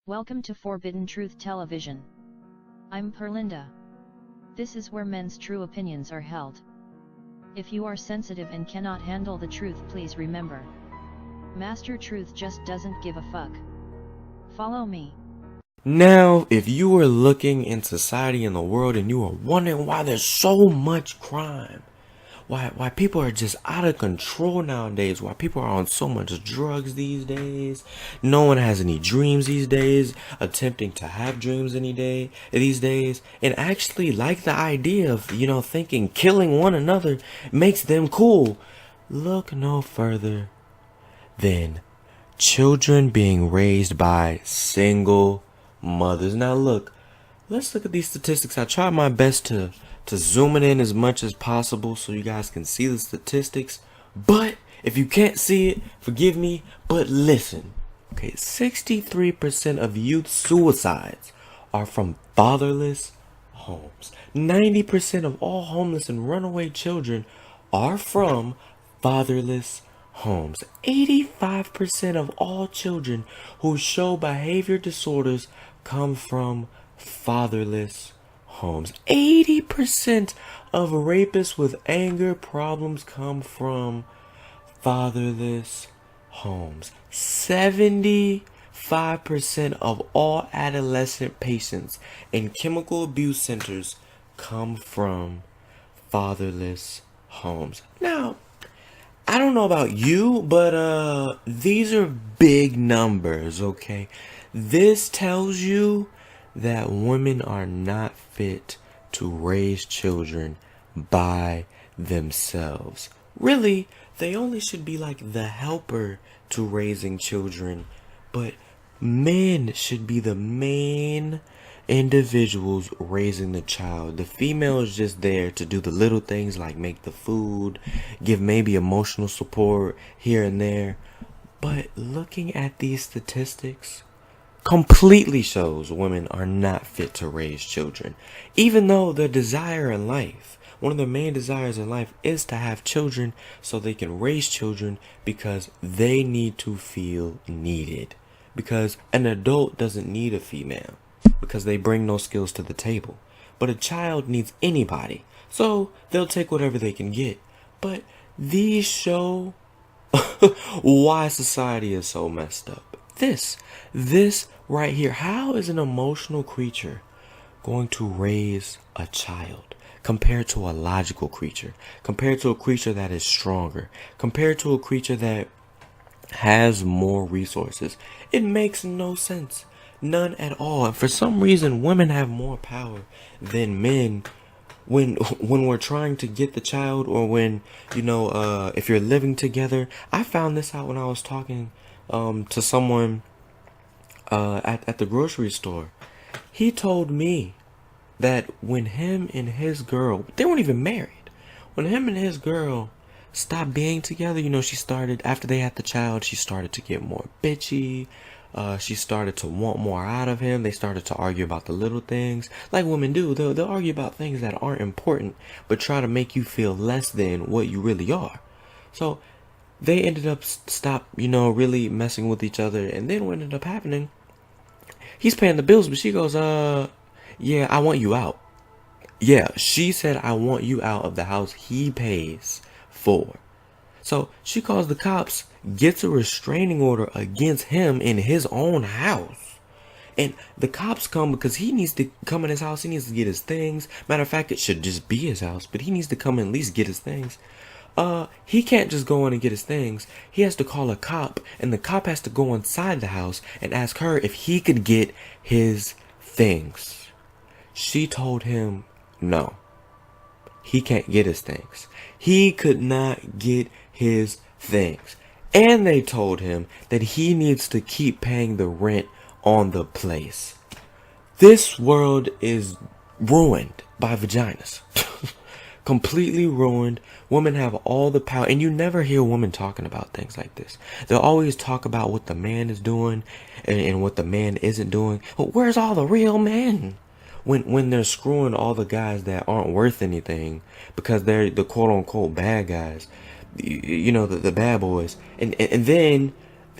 Welcome to Forbidden Truth Television. I'm Perlinda. This is where men's true opinions are held. If you are sensitive and cannot handle the truth, please remember, Master Truth just doesn't give a fuck. Follow me. Now, if you are looking in society and the world and you are wondering why there's so much crime, why people are just out of control nowadays, why people are on so much drugs these days, no one has any dreams these days, attempting to have dreams these days, and actually like the idea of, thinking killing one another makes them cool, look no further than children being raised by single mothers. Now let's look at these statistics. I tried my best to zoom it in as much as possible so you guys can see the statistics. But if you can't see it, forgive me, but listen. Okay, 63% of youth suicides are from fatherless homes. 90% of all homeless and runaway children are from fatherless homes. 85% of all children who show behavior disorders come from fatherless homes. 80% of rapists with anger problems come from fatherless homes. 75% of all adolescent patients in chemical abuse centers come from fatherless homes. Now, I don't know about you, but these are big numbers, okay? This tells you that women are not fit to raise children by themselves. Really, they only should be like the helper to raising children, but men should be the main individuals raising the child. The female is just there to do the little things like make the food, give maybe emotional support here and there. But looking at these statistics completely shows women are not fit to raise children. Even though their desire in life, one of their main desires in life is to have children so they can raise children because they need to feel needed. Because an adult doesn't need a female because they bring no skills to the table. But a child needs anybody, so they'll take whatever they can get. But these show why society is so messed up. This right here. How is an emotional creature going to raise a child compared to a logical creature, compared to a creature that is stronger, compared to a creature that has more resources? It makes no sense. None at all. And for some reason, women have more power than men when we're trying to get the child, or when, if you're living together. I found this out when I was talking to someone at the grocery store. He told me that when him and his girl, they weren't even married, when him and his girl stopped being together, she started, after they had the child, she started to get more bitchy. She started to want more out of him. They started to argue about the little things, like women do. They'll argue about things that aren't important, but try to make you feel less than what you really are. So they ended up really messing with each other. And then what ended up happening, he's paying the bills, but she goes, yeah, I want you out. Yeah, she said, I want you out of the house he pays for. So she calls the cops, gets a restraining order against him in his own house. And the cops come because he needs to come in his house. He needs to get his things. Matter of fact, it should just be his house, but he needs to come and at least get his things. He can't just go in and get his things. He has to call a cop, and the cop has to go inside the house and ask her if he could get his things. She told him no. He can't get his things. He could not get his things. And they told him that he needs to keep paying the rent on the place. This world is ruined by vaginas. Completely ruined. Women have all the power. And you never hear women talking about things like this. They'll always talk about what the man is doing and what the man isn't doing. But where's all the real men? When they're screwing all the guys that aren't worth anything because they're the quote unquote bad guys, the bad boys, and then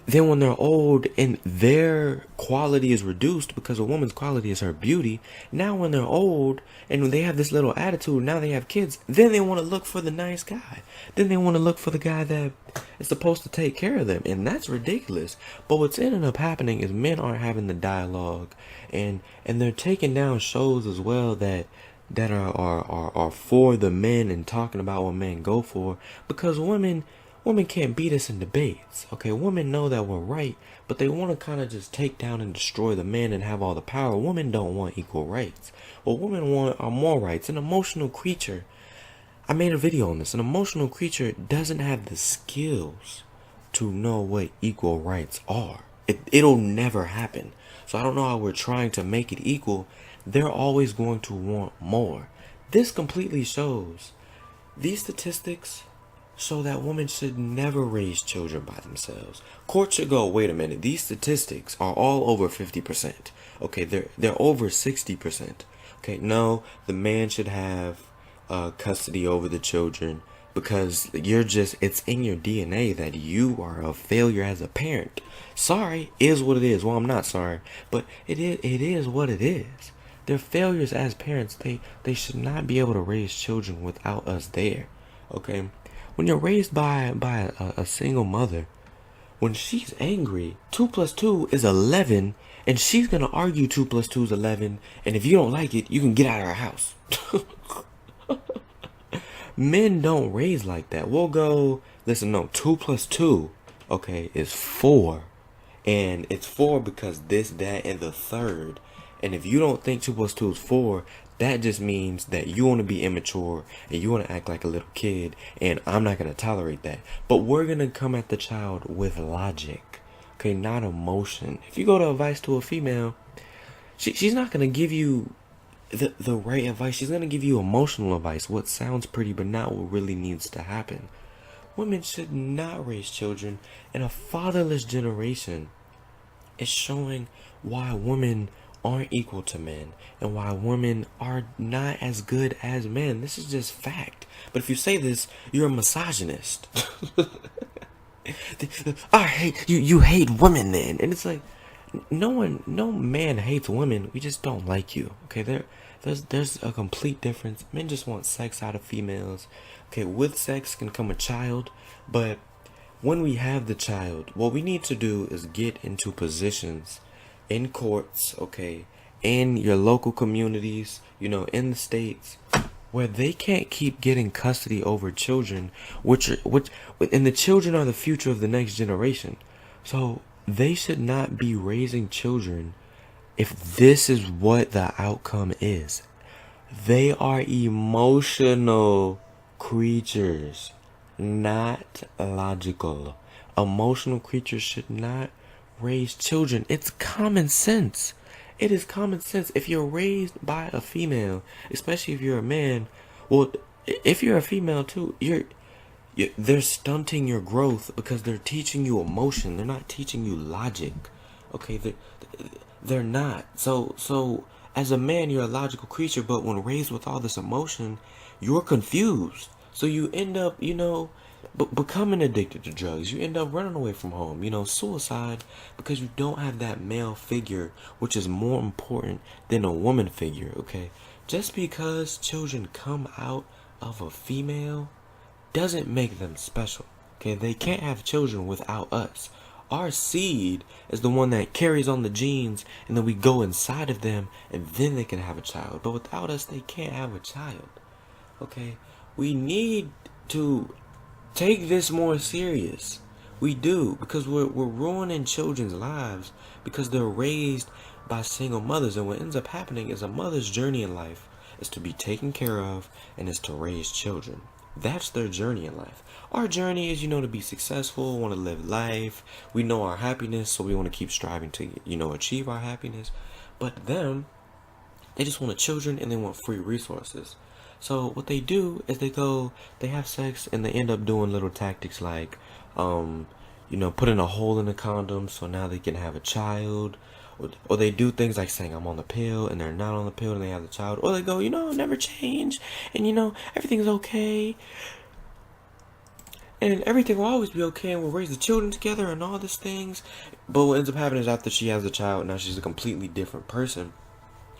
then when they're old and their quality is reduced, because a woman's quality is her beauty, now when they're old and when they have this little attitude, now they have kids, then they want to look for the nice guy. Then they want to look for the guy that is supposed to take care of them. And that's ridiculous. But what's ended up happening is men aren't having the dialogue, and they're taking down shows as well that are for the men and talking about what men go for, because women can't beat us in debates. Okay, women know that we're right, but they want to kind of just take down and destroy the men and have all the power. Women don't want equal rights. What women want are more rights. An emotional creature, I made a video on this, an emotional creature doesn't have the skills to know what equal rights are. It'll never happen. So I don't know how we're trying to make it equal. They're always going to want more. This completely shows, these statistics show that women should never raise children by themselves. Court should go, wait a minute, these statistics are all over 50%. Okay, they're over 60%. Okay, no, the man should have custody over the children, because it's in your DNA that you are a failure as a parent. Sorry is what it is. Well, I'm not sorry, but it is what it is. They're failures as parents. They should not be able to raise children without us there. Okay, when you're raised by a single mother, when she's angry, 2 plus 2 is 11, and she's gonna argue 2 plus 2 is 11, and if you don't like it, you can get out of her house. Men don't raise like that. We'll go, listen, no, 2 plus 2, okay, is 4. And it's 4 because this, that, and the third. And if you don't think 2 plus 2 is 4, that just means that you want to be immature and you want to act like a little kid. And I'm not going to tolerate that. But we're going to come at the child with logic, okay, not emotion. If you go to advice to a female, she's not going to give you the right advice. She's going to give you emotional advice, what sounds pretty but not what really needs to happen. Women should not raise children, and a fatherless generation is showing why women aren't equal to men and why women are not as good as men. This is just fact. But if you say this, you're a misogynist. I hate you hate women then. And it's like, no man hates women. We just don't like you. Okay, there's a complete difference. Men just want sex out of females. Okay, with sex can come a child, but when we have the child, what we need to do is get into positions in courts, okay, in your local communities, in the states, where they can't keep getting custody over children, and the children are the future of the next generation. So they should not be raising children if this is what the outcome is. They are emotional creatures, not logical. Emotional creatures should not raise children. It's common sense. It is common sense. If you're raised by a female, especially if you're a man, well, if you're a female too, they're stunting your growth because they're teaching you emotion. They're not teaching you logic. Okay, they're not. So as a man, you're a logical creature, but when raised with all this emotion, you're confused. So you end up, becoming addicted to drugs. You end up running away from home, suicide, because you don't have that male figure, which is more important than a woman figure, okay? Just because children come out of a female doesn't make them special, okay? They can't have children without us. Our seed is the one that carries on the genes, and then we go inside of them, and then they can have a child. But without us, they can't have a child, okay? We need to take this more serious. We do, because we're ruining children's lives because they're raised by single mothers. And what ends up happening is a mother's journey in life is to be taken care of and is to raise children. That's their journey in life. Our journey is, to be successful, want to live life. We know our happiness, so we want to keep striving to, achieve our happiness. But them, they just want children and they want free resources. So what they do is they have sex, and they end up doing little tactics like, putting a hole in the condom so now they can have a child. Or they do things like saying I'm on the pill and they're not on the pill and they have the child. Or they go, I'll never change and everything's okay. and everything will always be okay, and we'll raise the children together and all these things. But what ends up happening is after she has a child, now she's a completely different person.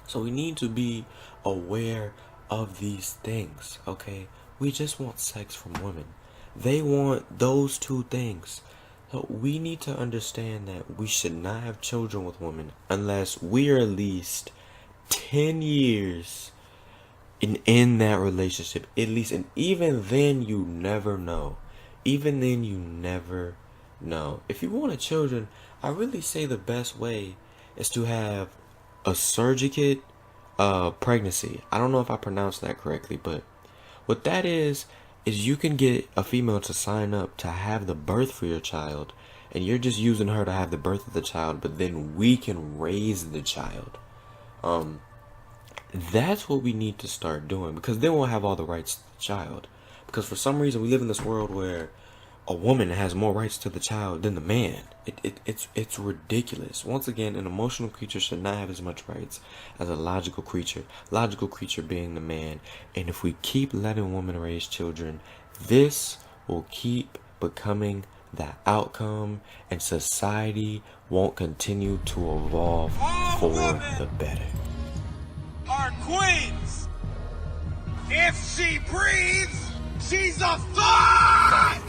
So we need to be aware of these things, okay? We just want sex from women. They want those two things. So we need to understand that we should not have children with women unless we are at least 10 years in that relationship. At least, and even then you never know. Even then you never know. If you want a children, I really say the best way is to have a surrogate pregnancy. I don't know if I pronounced that correctly, but what that is you can get a female to sign up to have the birth for your child, and you're just using her to have the birth of the child, but then we can raise the child. That's what we need to start doing, because then we'll have all the rights to the child. Because for some reason we live in this world where a woman has more rights to the child than the man. It's ridiculous. Once again, an emotional creature should not have as much rights as a logical creature. Logical creature being the man. And if we keep letting women raise children, this will keep becoming the outcome, and society won't continue to evolve for the better. Are queens. If she breathes, she's a thought!